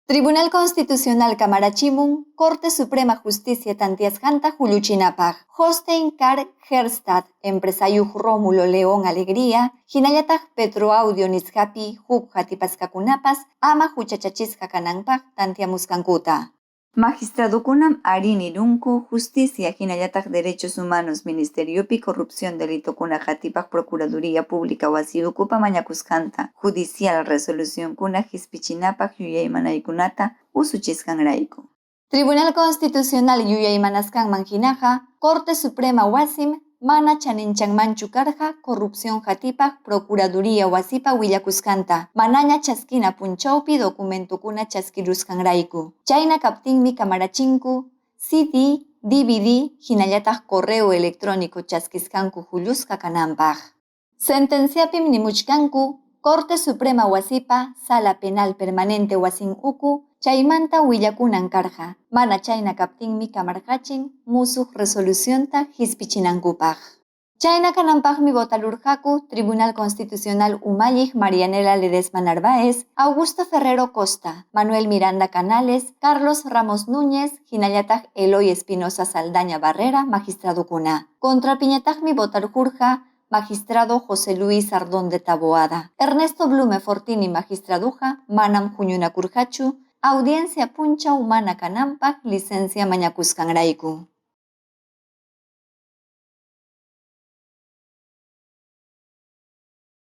Tribunal Constitucional Camarachimun, Corte Suprema Justicia Tantiasjanta Juluchinapaj, Hostein Car Herstad, Empresayuj Rómulo León Alegría, Hinayataj Petroaudio Nizhapi, Huk Hatipascacunapas, Ama Huchachachisca Cananpaj, Tantiamuscancuta. Magistradukunam Arinirunku, Justicia, Hinayataj Derechos Humanos, Ministeriopi, Corrupción, Delito Kuna Hatipaj, Procuraduría Pública, Wasiukupa, Mañacuskanta, Judicial, Resolución Kuna, Hispichinapaj, Yuyaymanaykunata, Usuchiscanraiku. Tribunal Constitucional Yuyaymanascan Manjinaja, Corte Suprema Wasim, Mana Chaninchangmanchu Karja, Corrupción Hatipaj, Procuraduría Wasipa Willakuskanta, Manaña Chaskina Punchaupi, Documentukuna Chaskiruscanraiku. Chayna Kaptinmi Camarachinku, CD, DVD, Hinayataj Correo Electrónico Chaskiscanku Juliusca Canampaj. Sentenciapim Nimuchkanku, Corte Suprema Wasipa, Sala Penal Permanente Wasin Uku, Chaymanta Willakunan Karja, Mana Chayna Kaptinmi Kamarjachin, Musuj Resolucionta Hispichinankupaj. Chayna Kanampajmi Botalurjaku, Tribunal Constitucional Umayij Marianela Ledesma Narváez, Augusto Ferrero Costa, Manuel Miranda Canales, Carlos Ramos Núñez, Hinayataj Eloy Espinosa Saldaña Barrera, Magistrado Cuna. Contra Piñatajmi Botalurja, Magistrado José Luis Ardón de Taboada. Ernesto Blume Fortini Magistraduja, Manam Juñuna Kurjachu, Audiencia Puncha Humana Canampaj, Licencia Mañacuscanraiku.